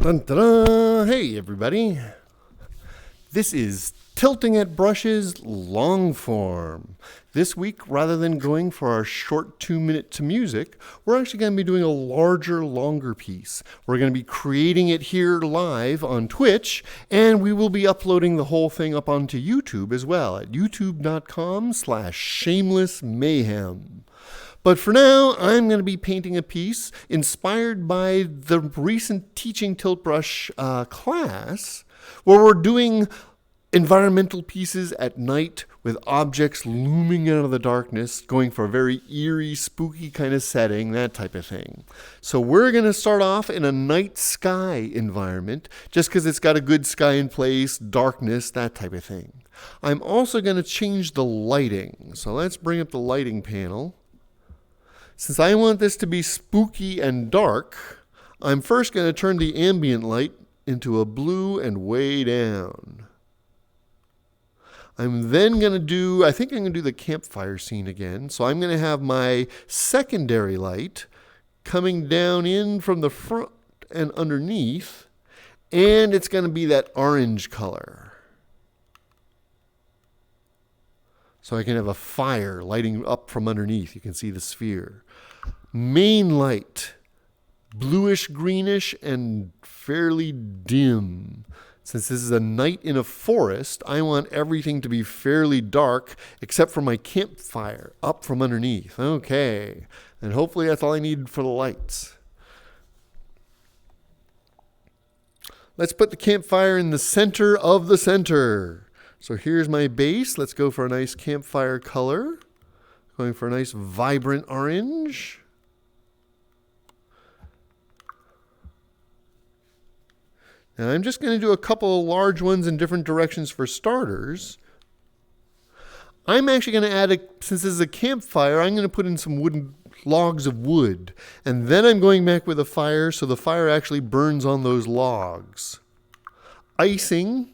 Dun, dun, dun. Hey, everybody. This is Tilting at Brushes long form. This week, rather than going for our short 2-minute to music, we're actually going to be doing a larger, longer piece. We're going to be creating it here live on Twitch, and we will be uploading the whole thing up onto YouTube as well at youtube.com/shamelessmayhem. But for now, I'm going to be painting a piece inspired by the recent Teaching Tilt Brush class, where we're doing environmental pieces at night with objects looming out of the darkness, going for a very eerie, spooky kind of setting, that type of thing. So we're going to start off in a night sky environment, just because it's got a good sky in place, darkness, that type of thing. I'm also going to change the lighting. So let's bring up the lighting panel. Since I want this to be spooky and dark, I'm first going to turn the ambient light into a blue and way down. I'm then going to do, I think I'm going to do the campfire scene again. So I'm going to have my secondary light coming down in from the front and underneath, and it's going to be that orange color. So I can have a fire lighting up from underneath. You can see the sphere. Main light, bluish, greenish, and fairly dim. Since this is a night in a forest, I want everything to be fairly dark, except for my campfire up from underneath. Okay, and hopefully that's all I need for the lights. Let's put the campfire in the center of the center. So here's my base. Let's go for a nice campfire color. Going for a nice vibrant orange. Now I'm just going to do a couple of large ones in different directions for starters. I'm actually going to add, since this is a campfire, I'm going to put in some wooden logs of wood. And then I'm going back with a fire so the fire actually burns on those logs. Icing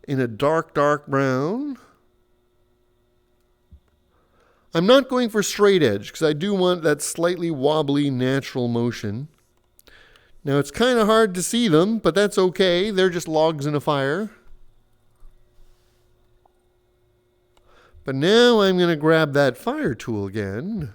in a dark, dark brown. I'm not going for straight edge because I do want that slightly wobbly natural motion. Now it's kind of hard to see them, but that's okay. They're just logs in a fire. But now I'm going to grab that fire tool again.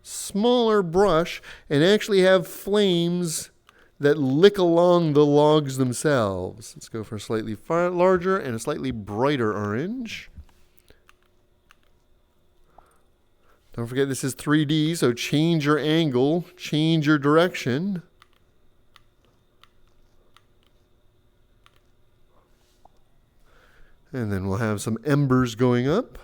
Smaller brush and actually have flames that lick along the logs themselves. Let's go for a slightly larger and a slightly brighter orange. Don't forget this is 3D, so change your angle, change your direction. And then we'll have some embers going up.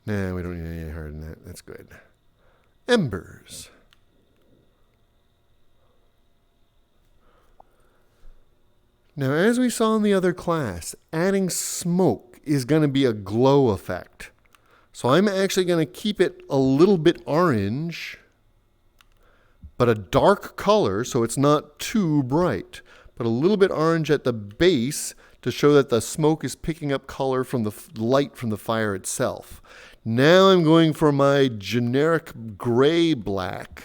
Nah, we don't need any harder than that. That's good. Embers. Now, as we saw in the other class, adding smoke is going to be a glow effect. So I'm actually going to keep it a little bit orange, but a dark color so it's not too bright. But a little bit orange at the base to show that the smoke is picking up color from the light from the fire itself. Now I'm going for my generic gray-black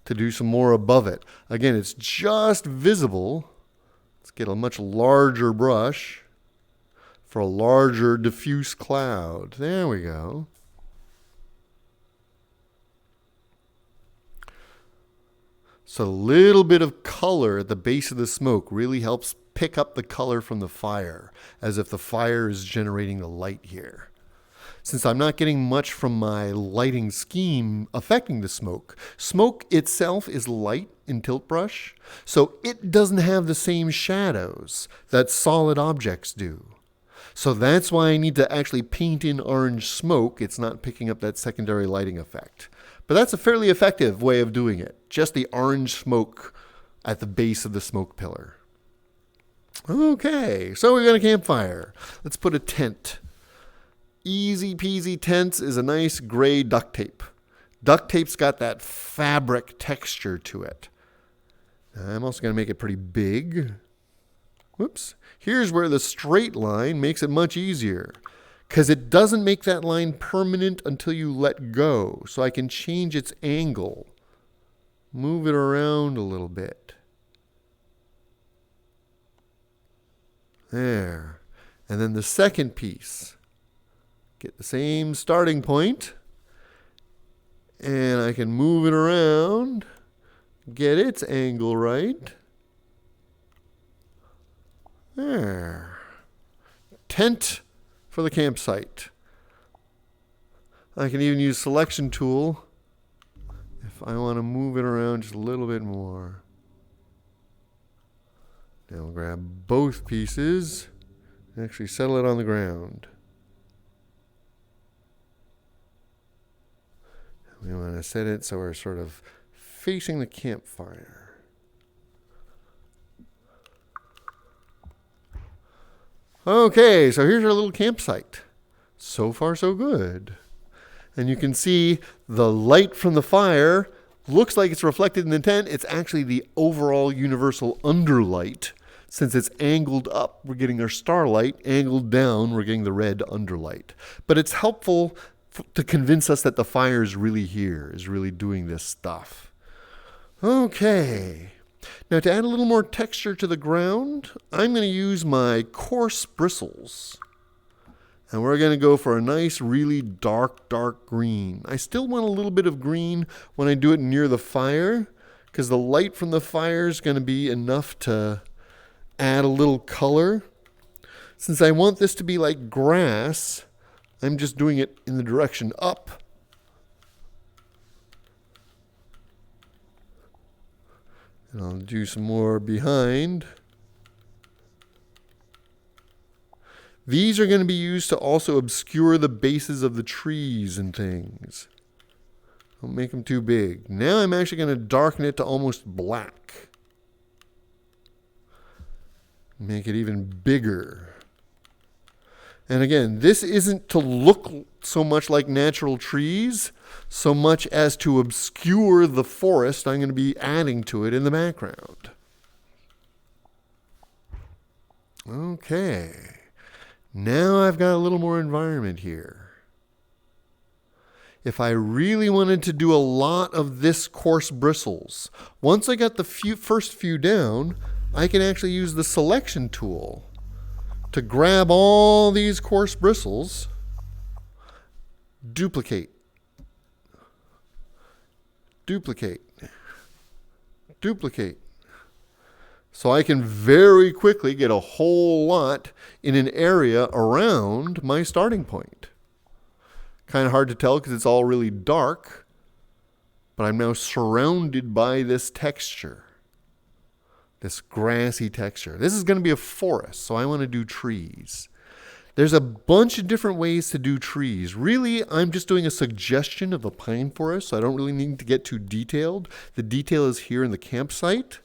to do some more above it. Again, it's just visible. Let's get a much larger brush for a larger diffuse cloud. There we go. So a little bit of color at the base of the smoke really helps pick up the color from the fire, as if the fire is generating the light here. Since I'm not getting much from my lighting scheme affecting the smoke, smoke itself is light in Tilt Brush, so it doesn't have the same shadows that solid objects do. So that's why I need to actually paint in orange smoke. It's not picking up that secondary lighting effect. But that's a fairly effective way of doing it. Just the orange smoke at the base of the smoke pillar. Okay, so we got a campfire. Let's put a tent. Easy peasy tents is a nice gray duct tape. Duct tape's got that fabric texture to it. I'm also going to make it pretty big. Whoops. Here's where the straight line makes it much easier, because it doesn't make that line permanent until you let go. So I can change its angle, move it around a little bit. There. And then the second piece. Get the same starting point, and I can move it around, get its angle right. There. Tent for the campsite. I can even use selection tool if I want to move it around just a little bit more. Now we'll grab both pieces and actually settle it on the ground. We want to set it so we're sort of facing the campfire. Okay, so here's our little campsite. So far, so good. And you can see the light from the fire looks like it's reflected in the tent. It's actually the overall universal underlight. Since it's angled up, we're getting our starlight. Angled down, we're getting the red underlight. But it's helpful to convince us that the fire is really here, is really doing this stuff. Okay. Now to add a little more texture to the ground, I'm going to use my coarse bristles. And we're going to go for a nice, really dark green. I still want a little bit of green when I do it near the fire, because the light from the fire is going to be enough to add a little color. Since I want this to be like grass, I'm just doing it in the direction up. And I'll do some more behind. These are going to be used to also obscure the bases of the trees and things. Don't make them too big. Now I'm actually going to darken it to almost black. Make it even bigger. And again, this isn't to look so much like natural trees, so much as to obscure the forest I'm going to be adding to it in the background. Okay. Now I've got a little more environment here. If I really wanted to do a lot of this coarse bristles, once I got the first few down, I can actually use the selection tool to grab all these coarse bristles, duplicate, duplicate, duplicate. So I can very quickly get a whole lot in an area around my starting point. Kind of hard to tell because it's all really dark, but I'm now surrounded by this texture. This grassy texture. This is going to be a forest, so I want to do trees. There's a bunch of different ways to do trees. Really, I'm just doing a suggestion of a pine forest, so I don't really need to get too detailed. The detail is here in the campsite.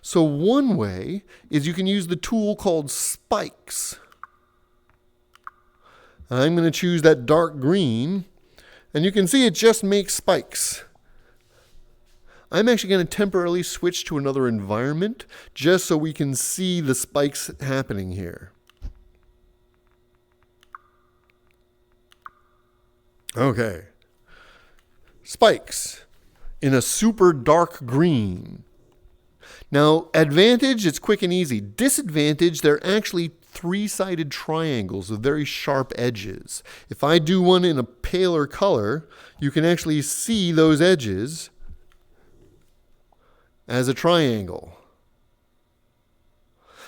So one way is you can use the tool called spikes. I'm going to choose that dark green, and you can see it just makes spikes. I'm actually going to temporarily switch to another environment just so we can see the spikes happening here. Okay. Spikes in a super dark green. Now, advantage, it's quick and easy. Disadvantage, they're actually three-sided triangles with very sharp edges. If I do one in a paler color, you can actually see those edges as a triangle.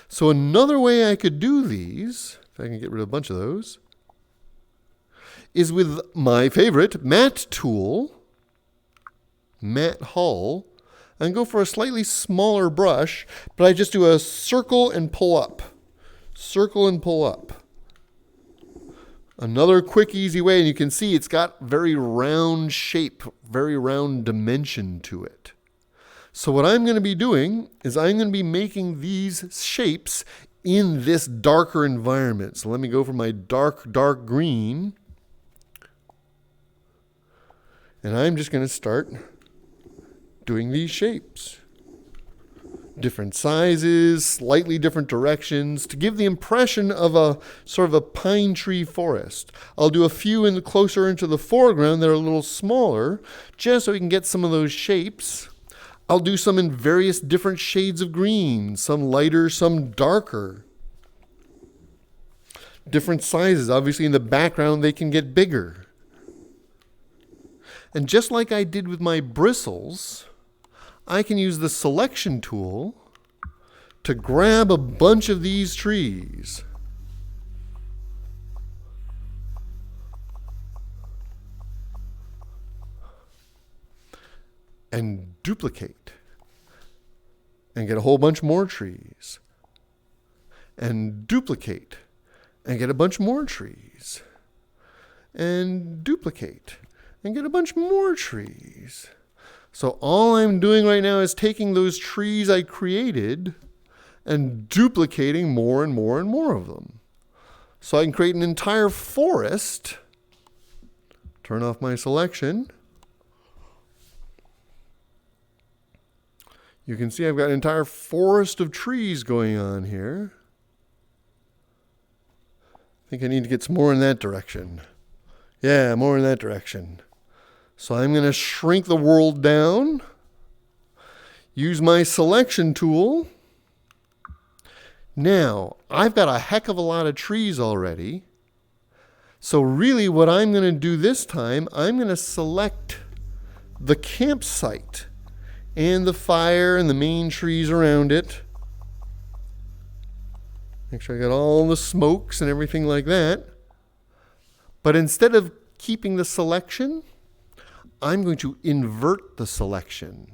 So another way I could do these, if I can get rid of a bunch of those, is with my favorite matte tool, matte hull, and go for a slightly smaller brush, but I just do a circle and pull up. Circle and pull up. Another quick, easy way, and you can see it's got very round shape, very round dimension to it. So what I'm going to be doing is I'm going to be making these shapes in this darker environment. So let me go for my dark green. And I'm just going to start doing these shapes. different sizes, slightly different directions to give the impression of a sort of a pine tree forest. I'll do a few closer into the foreground that are a little smaller, just so we can get some of those shapes. I'll do some in various different shades of green, some lighter, some darker. Different sizes. Obviously, in the background, they can get bigger. And just like I did with my bristles, I can use the selection tool to grab a bunch of these trees. And duplicate. And get a whole bunch more trees. And duplicate. And get a bunch more trees. And duplicate. And get a bunch more trees. So all I'm doing right now is taking those trees I created and duplicating more and more and more of them. So I can create an entire forest. Turn off my selection. You can see I've got an entire forest of trees going on here. I think I need to get some more in that direction. Yeah, more in that direction. So I'm going to shrink the world down, use my selection tool. Now, I've got a heck of a lot of trees already. So really what I'm going to do this time, I'm going to select the campsite and the fire and the main trees around it. Make sure I got all the smokes and everything like that. But instead of keeping the selection, I'm going to invert the selection.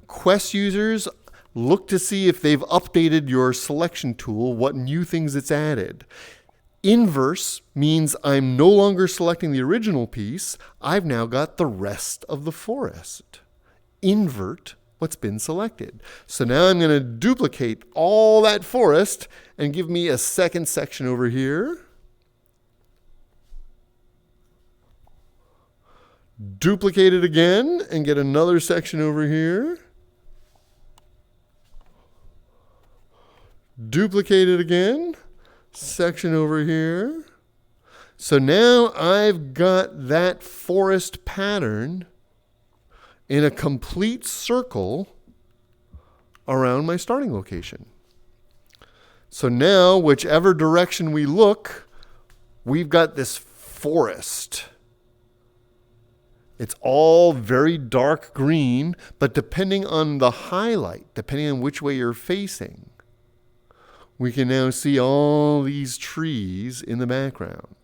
Quest users, look to see if they've updated your selection tool, what new things it's added. Inverse means I'm no longer selecting the original piece. I've now got the rest of the forest. Invert what's been selected. So now I'm going to duplicate all that forest and give me a second section over here. Duplicate it again and get another section over here. Duplicate it again. Section over here. So now I've got that forest pattern in a complete circle around my starting location. So now, whichever direction we look, we've got this forest. It's all very dark green, but depending on the highlight, depending on which way you're facing, we can now see all these trees in the background.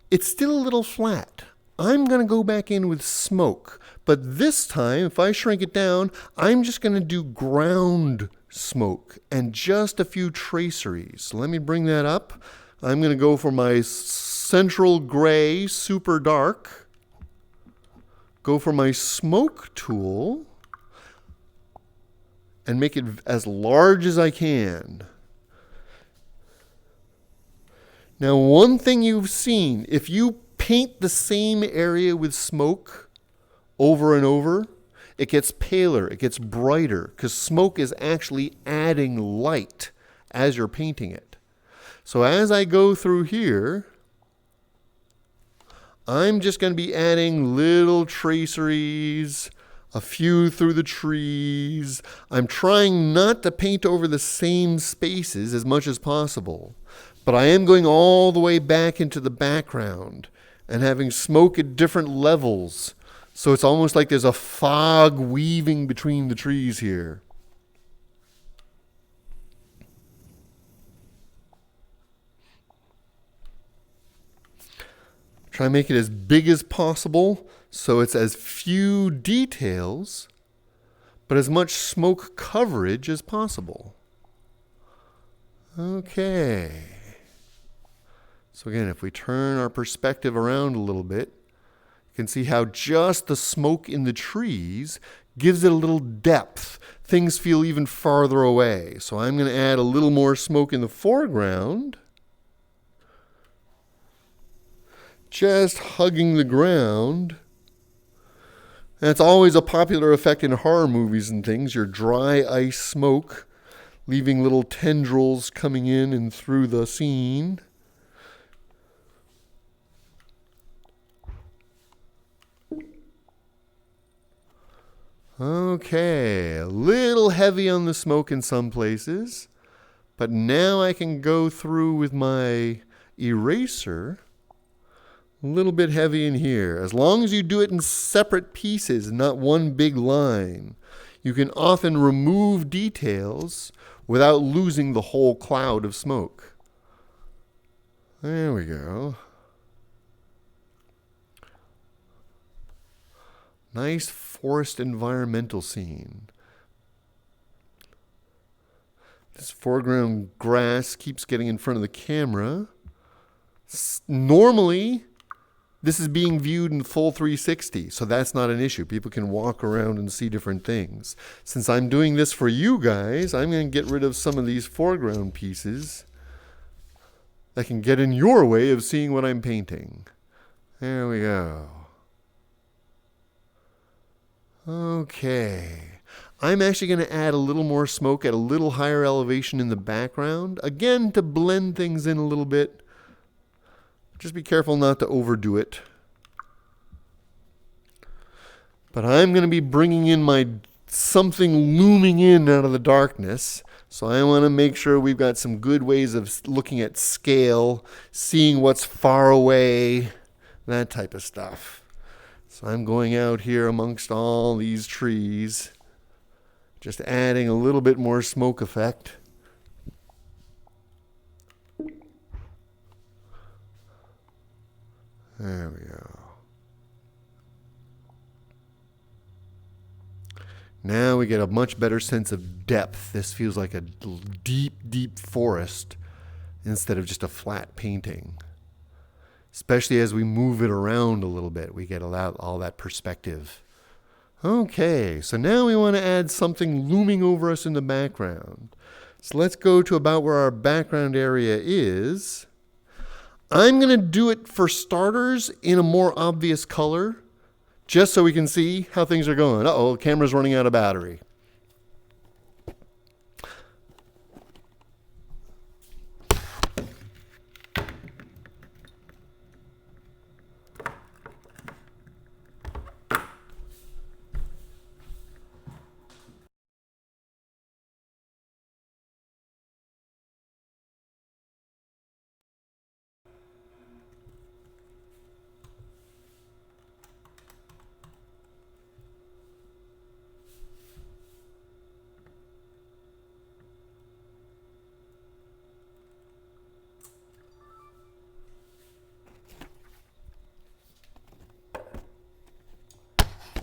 It's still a little flat. I'm going to go back in with smoke, but this time, if I shrink it down, I'm just going to do ground smoke and just a few traceries. So let me bring that up. I'm going to go for my central gray, super dark. Go for my smoke tool and make it as large as I can. Now, one thing you've seen, if you paint the same area with smoke over and over, it gets paler, it gets brighter, because smoke is actually adding light as you're painting it. So as I go through here, I'm just going to be adding little traceries, a few through the trees. I'm trying not to paint over the same spaces as much as possible. But I am going all the way back into the background and having smoke at different levels. So it's almost like there's a fog weaving between the trees here. Try and make it as big as possible so it's as few details, but as much smoke coverage as possible. Okay. So again, if we turn our perspective around a little bit, you can see how just the smoke in the trees gives it a little depth. Things feel even farther away. So I'm going to add a little more smoke in the foreground, just hugging the ground That's always a popular effect in horror movies and things, your dry ice smoke, leaving little tendrils coming in and through the scene. Okay, a little heavy on the smoke in some places, but now I can go through with my eraser. A little bit heavy in here. As long as you do it in separate pieces, not one big line, you can often remove details without losing the whole cloud of smoke. There we go. Nice forest environmental scene. This foreground grass keeps getting in front of the camera. Normally, this is being viewed in full 360, so that's not an issue. People can walk around and see different things. Since I'm doing this for you guys, I'm going to get rid of some of these foreground pieces that can get in your way of seeing what I'm painting. There we go. Okay. I'm actually going to add a little more smoke at a little higher elevation in the background, again to blend things in a little bit. Just be careful not to overdo it. But I'm going to be bringing in my something looming in out of the darkness. So I want to make sure we've got some good ways of looking at scale, seeing what's far away, that type of stuff. So I'm going out here amongst all these trees, just adding a little bit more smoke effect. There we go. Now we get a much better sense of depth. This feels like a deep, deep forest instead of just a flat painting. Especially as we move it around a little bit, we get all that perspective. Okay, so now we want to add something looming over us in the background. So let's go to about where our background area is. I'm going to do it for starters in a more obvious color, just so we can see how things are going. Uh-oh, the camera's running out of battery.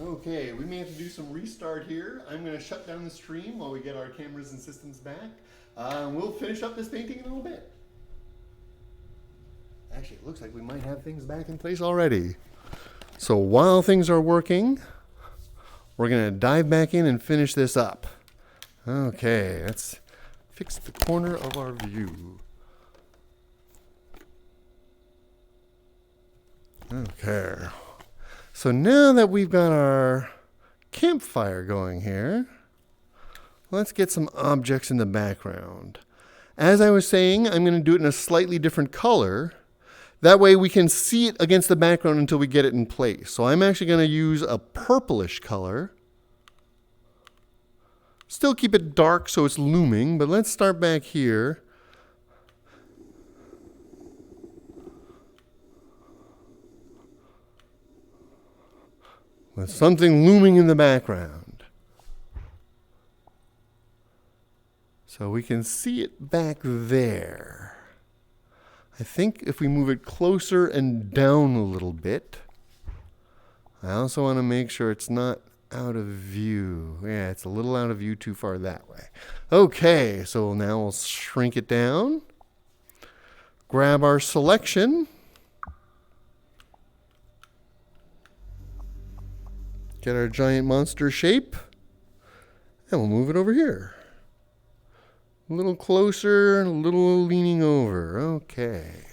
Okay, we may have to do some restart here. I'm going to shut down the stream while we get our cameras and systems back. We'll finish up this painting in a little bit. Actually, it looks like we might have things back in place already. So while things are working, we're going to dive back in and finish this up. Okay, let's fix the corner of our view. Okay. So now that we've got our campfire going here, let's get some objects in the background. As I was saying, I'm going to do it in a slightly different color. That way we can see it against the background until we get it in place. So I'm actually going to use a purplish color. Still keep it dark so it's looming, but let's start back here. With something looming in the background. So we can see it back there. I think if we move it closer and down a little bit, I also want to make sure it's not out of view. Yeah, it's a little out of view too far that way. Okay, so now we'll shrink it down. Grab our selection. Get our giant monster shape, and we'll move it over here. A little closer, a little leaning over. Okay.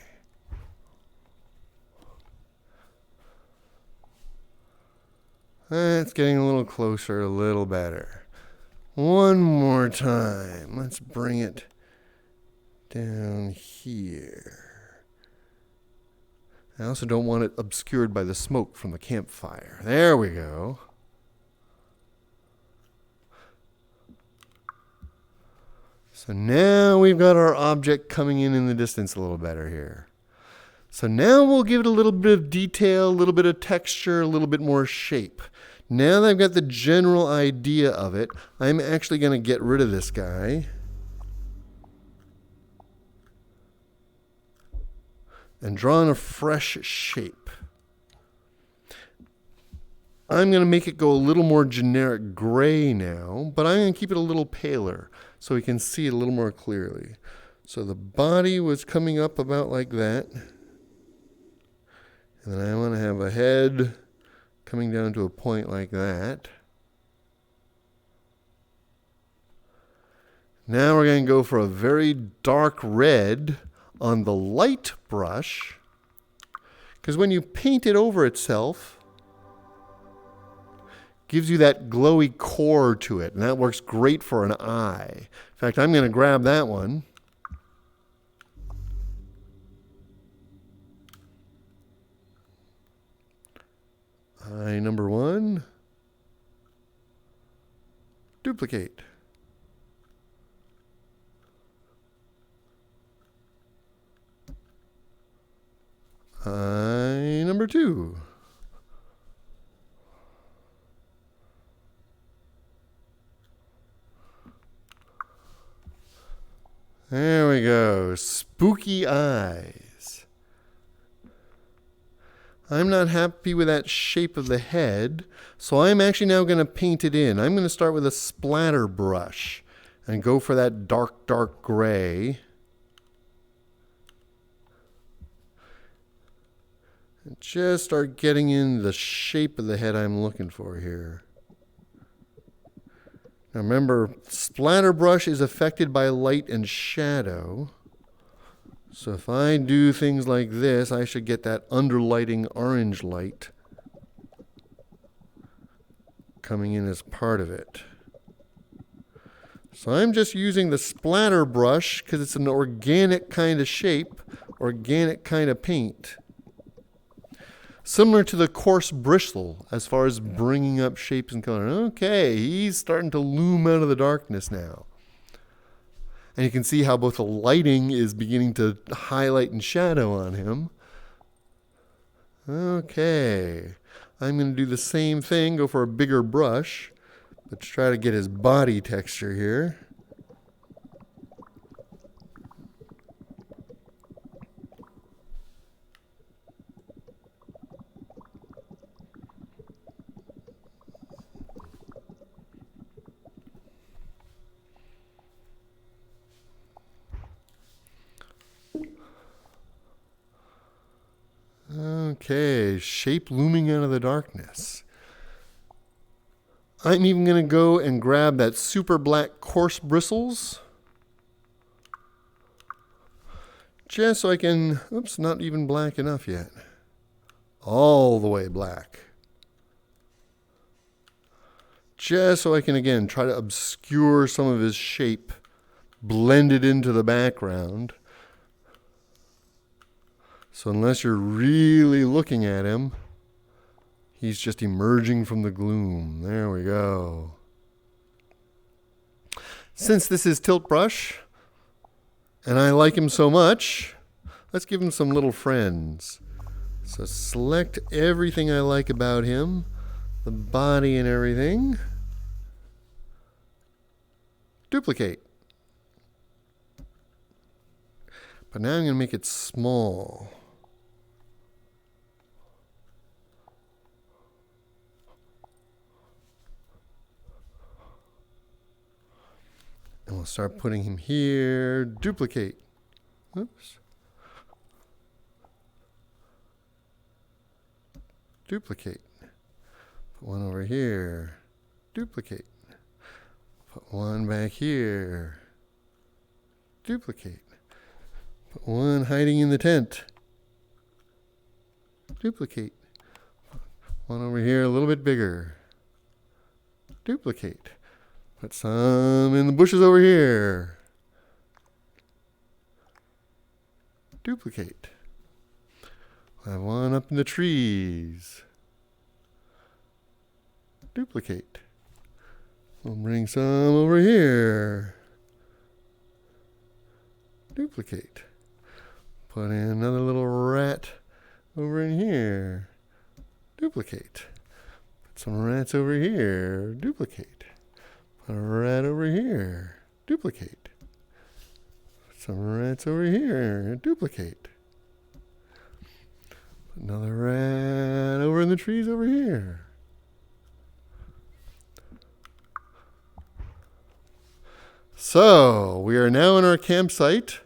That's getting a little closer, a little better. One more time. Let's bring it down here. I also don't want it obscured by the smoke from the campfire. There we go. So now we've got our object coming in the distance a little better here. So now we'll give it a little bit of detail, a little bit of texture, a little bit more shape. Now that I've got the general idea of it, I'm actually going to get rid of this guy. And draw in a fresh shape. I'm going to make it go a little more generic gray now, but I'm going to keep it a little paler so we can see it a little more clearly. So the body was coming up about like that. And then I want to have a head coming down to a point like that. Now we're going to go for a very dark red on the light brush, because when you paint it over itself, gives you that glowy core to it, and that works great for an eye. In fact, I'm going to grab that one. Eye number 1. Duplicate. Eye number 2. There we go. Spooky eyes. I'm not happy with that shape of the head, so I'm actually now going to paint it in. I'm going to start with a splatter brush and go for that dark, dark gray. And just start getting in the shape of the head I'm looking for here. Now remember, splatter brush is affected by light and shadow. So if I do things like this, I should get that underlighting orange light coming in as part of it. So I'm just using the splatter brush because it's an organic kind of shape, organic kind of paint. Similar to the coarse bristle as far as bringing up shapes and color. Okay, he's starting to loom out of the darkness now. And you can see how both the lighting is beginning to highlight and shadow on him. Okay, I'm going to do the same thing, go for a bigger brush. Let's try to get his body texture here. Okay, shape looming out of the darkness. I'm even going to go and grab that super black coarse bristles. Just so I can, oops, not even black enough yet. All the way black. Just so I can, again, try to obscure some of his shape, blend it into the background. So unless you're really looking at him, he's just emerging from the gloom. There we go. Since this is Tilt Brush, and I like him so much, let's give him some little friends. So select everything I like about him, the body and everything. Duplicate. But now I'm going to make it small. And we'll start putting him here. Duplicate. Oops. Duplicate. Put one over here. Duplicate. Put one back here. Duplicate. Put one hiding in the tent. Duplicate. Put one over here a little bit bigger. Duplicate. Put some in the bushes over here. Duplicate. I have one up in the trees. Duplicate. We'll bring some over here. Duplicate. Put in another little rat over in here. Duplicate. Put some rats over here. Duplicate. Put a rat over here. Duplicate. Put some rats over here. Duplicate. Put another rat over in the trees over here. So, we are now in our campsite,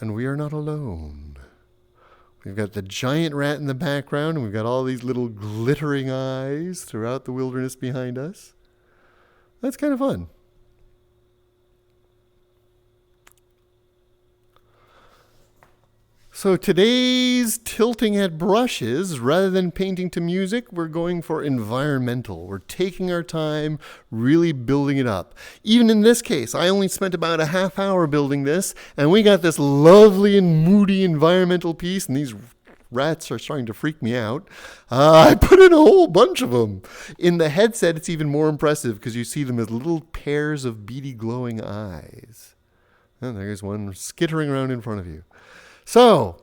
and we are not alone. We've got the giant rat in the background, and we've got all these little glittering eyes throughout the wilderness behind us. That's kind of fun. So today's tilting at brushes, rather than painting to music, we're going for environmental. We're taking our time, really building it up. Even in this case, I only spent about a half hour building this, and we got this lovely and moody environmental piece, and these rats are starting to freak me out. I put in a whole bunch of them. In the headset, it's even more impressive because you see them as little pairs of beady glowing eyes. And there's one skittering around in front of you. So,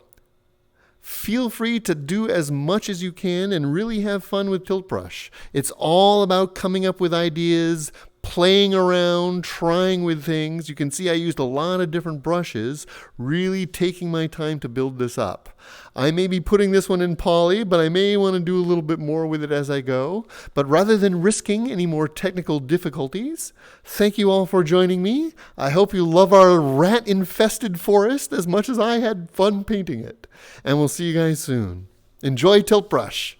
feel free to do as much as you can and really have fun with Tilt Brush. It's all about coming up with ideas, playing around, trying with things. You can see I used a lot of different brushes, really taking my time to build this up. I may be putting this one in poly, but I may want to do a little bit more with it as I go. But rather than risking any more technical difficulties, thank you all for joining me. I hope you love our rat-infested forest as much as I had fun painting it. And we'll see you guys soon. Enjoy Tilt Brush.